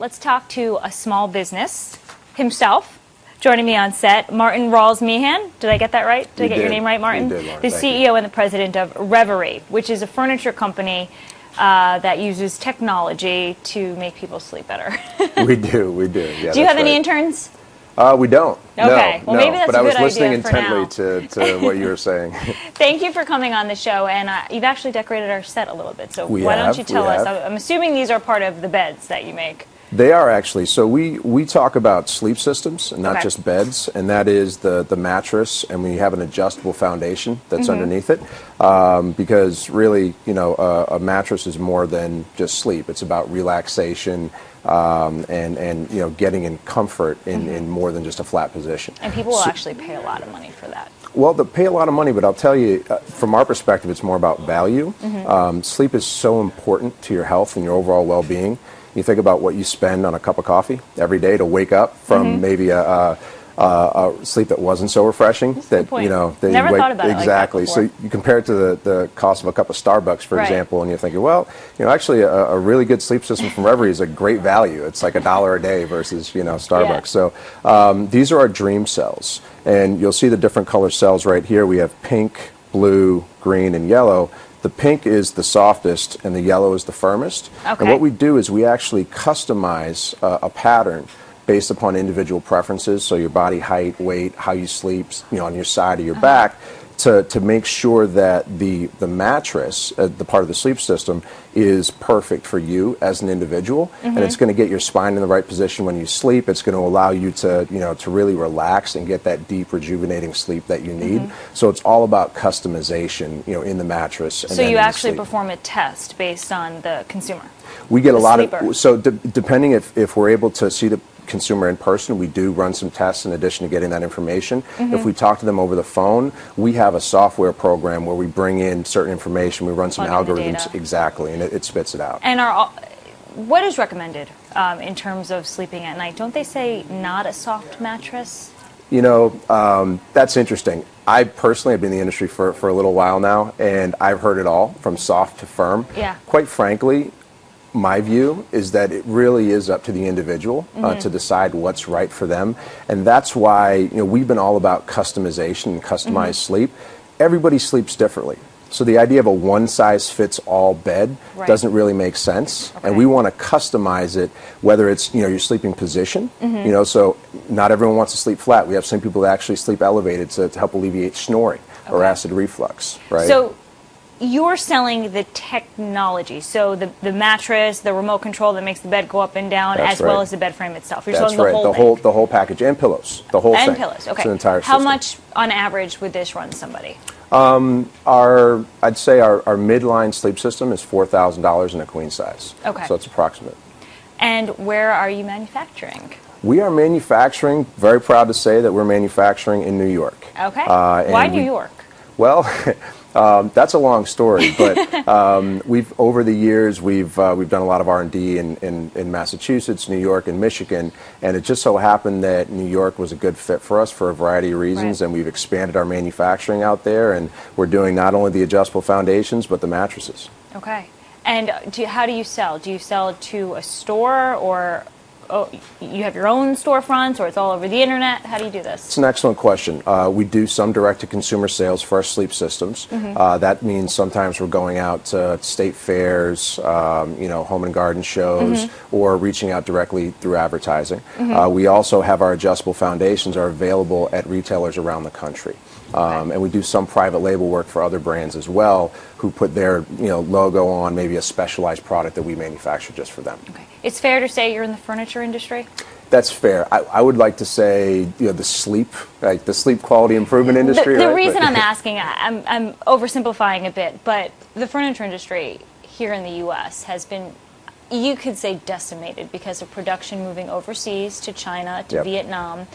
let's talk to a small business himself. Joining me on set, Martin-Rawls-Meehan. Did I get that right? Did I get your name right, Martin? You did, Lauren. The CEO and the president of Reverie, which is a furniture company that uses technology to make people sleep better. We do. Yeah, do you have any interns? We don't. Okay. No, well, maybe that's but a I was good listening idea for now. intently to what you were saying. Thank you for coming on the show, and you've actually decorated our set a little bit. So why don't you tell us? I'm assuming these are part of the beds that you make. They are actually. So we talk about sleep systems and not just beds, and that is the mattress, and we have an adjustable foundation that's underneath it, because really, you know, a mattress is more than just sleep. It's about relaxation and you know, getting in comfort in more than just a flat position. And people will actually pay a lot of money for that. Well, they pay a lot of money, but I'll tell you, from our perspective, it's more about value. Sleep is so important to your health and your overall well-being. You think about what you spend on a cup of coffee every day to wake up from maybe a sleep that wasn't so refreshing. That you know, never thought about it exactly. like that before. So you compare it to the cost of a cup of Starbucks, for example, and you're thinking, well, you know, actually a really good sleep system from Reverie is a great value. It's like $1 a day versus, you know, Starbucks. Yeah. So these are our dream cells, and you'll see the different color cells right here. We have pink, blue, green, and yellow. The pink is the softest and the yellow is the firmest. Okay. And what we do is we actually customize a pattern based upon individual preferences, so your body height, weight, how you sleep, you know, on your side or your back, to make sure that the mattress, the part of the sleep system, is perfect for you as an individual, and it's going to get your spine in the right position when you sleep. It's going to allow you to, you know, to really relax and get that deep, rejuvenating sleep that you need. So it's all about customization, you know, in the mattress. And so you actually perform a test based on the consumer. We get a lot of, so depending if we're able to see the consumer in person, we do run some tests in addition to getting that information. If we talk to them over the phone, we have a software program where we bring in certain information, we run some algorithms, exactly, and it spits it out. And what is recommended in terms of sleeping at night? Don't they say not a soft mattress? You know, that's interesting. I personally have been in the industry for a little while now, and I've heard it all, from soft to firm. Yeah. Quite frankly, my view is that it really is up to the individual to decide what's right for them, and that's why, you know, we've been all about customization and customized sleep. Everybody sleeps differently, so the idea of a one-size-fits-all bed doesn't really make sense, and we want to customize it, whether it's, you know, your sleeping position, you know, so not everyone wants to sleep flat. We have some people that actually sleep elevated to help alleviate snoring or acid reflux, right? So you're selling the technology, so the mattress, the remote control that makes the bed go up and down, well as the bed frame itself. You're selling the whole thing. The whole package, and pillows, the whole thing. And pillows, okay. It's an entire How system. much, on average, would this run somebody? I'd say our midline sleep system is $4,000 in a queen size. Okay. So it's approximate. And where are you manufacturing? We are manufacturing, very proud to say that we're manufacturing in New York. Okay. Why New York? Well, that's a long story, but over the years we've done a lot of R&D in Massachusetts, New York, and Michigan, and it just so happened that New York was a good fit for us for a variety of reasons, and we've expanded our manufacturing out there, and we're doing not only the adjustable foundations but the mattresses. Okay. And how do you sell? Do you sell to a store, or you have your own storefronts, or it's all over the internet? How do you do this? It's an excellent question. We do some direct-to-consumer sales for our sleep systems. That means sometimes we're going out to state fairs, you know, home and garden shows, or reaching out directly through advertising. We also have our adjustable foundations are available at retailers around the country. And we do some private label work for other brands as well, who put their, you know, logo on maybe a specialized product that we manufacture just for them. Okay. It's fair to say you're in the furniture industry? That's fair. I would like to say, you know, the sleep quality improvement industry. The reason I'm asking, I'm oversimplifying a bit, but the furniture industry here in the U.S. has been, you could say, decimated because of production moving overseas to China, to Vietnam.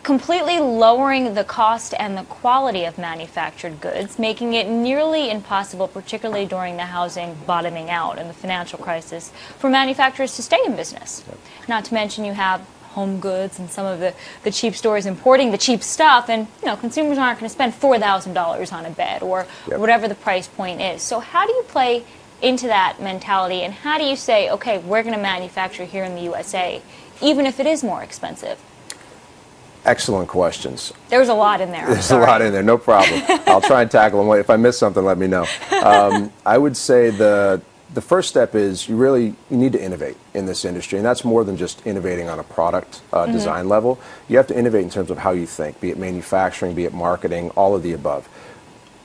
Completely lowering the cost and the quality of manufactured goods, making it nearly impossible, particularly during the housing bottoming out and the financial crisis, for manufacturers to stay in business. Not to mention you have home goods and some of the cheap stores importing the cheap stuff, and you know, consumers aren't going to spend $4,000 on a bed or whatever the price point is. So how do you play into that mentality, and how do you say, okay, we're going to manufacture here in the USA, even if it is more expensive? Excellent questions. There's a lot in there. There's a lot in there, no problem. I'll try and tackle them. If I miss something, let me know. I would say the first step is you need to innovate in this industry, and that's more than just innovating on a product design level. You have to innovate in terms of how you think, be it manufacturing, be it marketing, all of the above.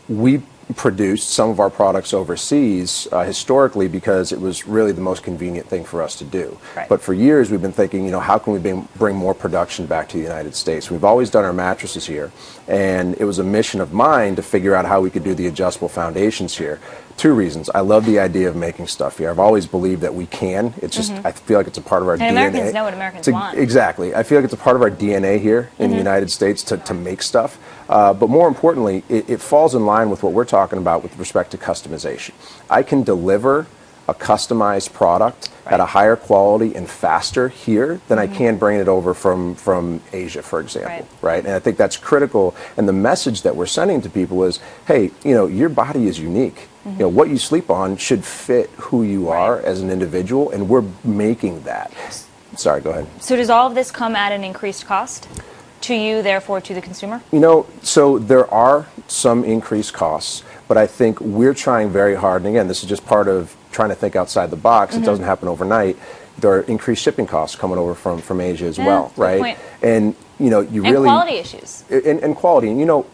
We produced some of our products overseas historically because it was really the most convenient thing for us to do. Right. But for years we've been thinking, how can we bring more production back to the United States? We've always done our mattresses here, and it was a mission of mine to figure out how we could do the adjustable foundations here. Two reasons. I love the idea of making stuff here. I've always believed that we can. It's just, I feel like it's a part of our DNA. And Americans know what Americans want. Exactly. I feel like it's a part of our DNA here in the United States to make stuff. But more importantly, it falls in line with what we're talking about with respect to customization. I can deliver a customized product at a higher quality and faster here than I can bring it over from Asia, for example, right? And I think that's critical. And the message that we're sending to people is, hey, your body is unique. What you sleep on should fit who you are as an individual, and we're making that. Sorry, go ahead. So does all of this come at an increased cost to you, therefore to the consumer? So there are some increased costs, but I think we're trying very hard, and again, this is just part of trying to think outside the box. It doesn't happen overnight. There are increased shipping costs coming over from Asia as well, right? Point. And you really quality issues. And quality, and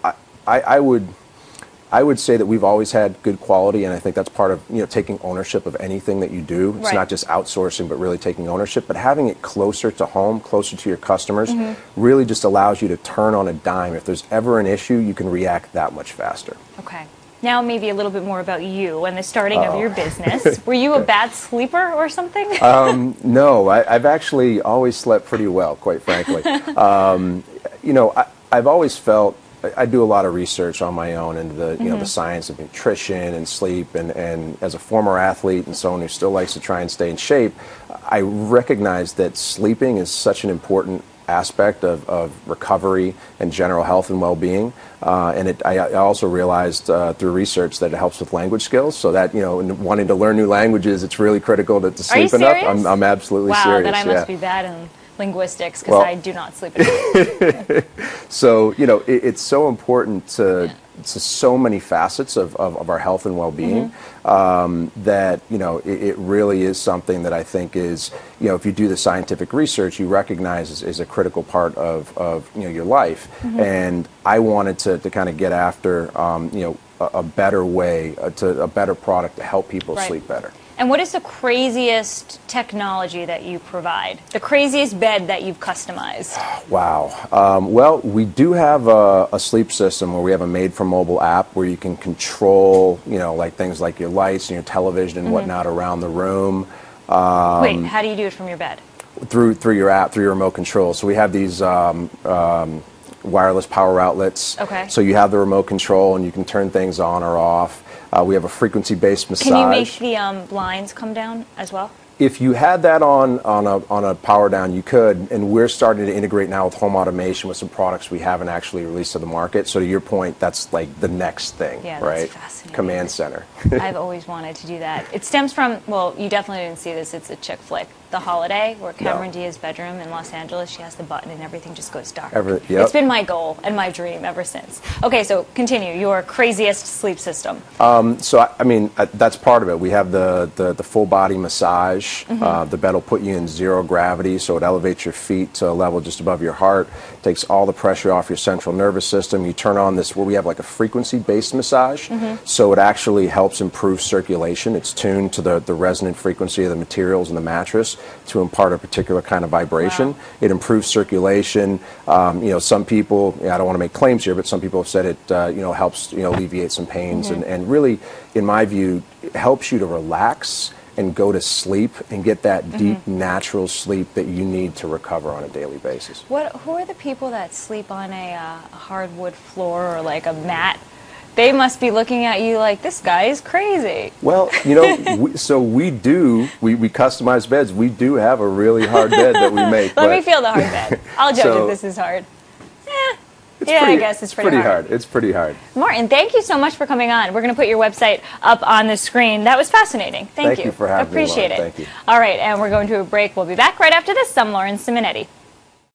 I would say that we've always had good quality, and I think that's part of taking ownership of anything that you do. It's not just outsourcing, but really taking ownership. But having it closer to home, closer to your customers, really just allows you to turn on a dime. If there's ever an issue, you can react that much faster. Okay. Now maybe a little bit more about you and the starting of your business. Were you a bad sleeper or something? No, I've actually always slept pretty well, quite frankly. I've always felt I do a lot of research on my own into the the science of nutrition and sleep, and as a former athlete and someone who still likes to try and stay in shape, I recognize that sleeping is such an important aspect of recovery and general health and well-being, and I also realized through research that it helps with language skills, so that wanting to learn new languages, it's really critical to sleep enough. I'm absolutely serious. Wow, then I must be bad in linguistics because I do not sleep enough. So it's so important to so many facets of our health and well-being that it really is something that I think is if you do the scientific research, you recognize is a critical part of your life. And I wanted to kind of get after a better way a better product to help people sleep better. And what is the craziest technology that you provide? The craziest bed that you've customized? Wow. Well, we do have a sleep system where we have a made-for-mobile app where you can control, like things like your lights and your television and whatnot around the room. Wait, how do you do it from your bed? Through your app, through your remote control. So we have these wireless power outlets. Okay. So you have the remote control and you can turn things on or off. We have a frequency-based massage. Can you make the blinds come down as well? If you had that on a power down, you could, and we're starting to integrate now with home automation with some products we haven't actually released to the market. So to your point, that's like the next thing, right? That's fascinating. Command center. I've always wanted to do that. It stems from, well, you definitely didn't see this, it's a chick flick, The Holiday, where Cameron Diaz's bedroom in Los Angeles, she has the button and everything just goes dark. It's been my goal and my dream ever since. Okay, so continue, your craziest sleep system. So, I mean, that's part of it. We have the full body massage. The bed will put you in zero gravity, so it elevates your feet to a level just above your heart, takes all the pressure off your central nervous system. You turn on this, where we have like a frequency-based massage, so it actually helps improve circulation. It's tuned to the resonant frequency of the materials in the mattress to impart a particular kind of vibration. Wow. It improves circulation. Some people, I don't want to make claims here, but some people have said it helps alleviate some pains, and really, in my view, it helps you to relax and go to sleep and get that deep, natural sleep that you need to recover on a daily basis. Who are the people that sleep on a hardwood floor or like a mat? They must be looking at you like, this guy is crazy. Well, we customize beds. We do have a really hard bed that we make. Let me feel the hard bed. I'll judge if this is hard. I guess it's pretty hard. It's pretty hard. Martin, thank you so much for coming on. We're going to put your website up on the screen. That was fascinating. Thank you. Thank you for having me, Appreciate Lauren. it. Thank you. All right, and we're going to a break. We'll be back right after this. I'm Lauren Simonetti.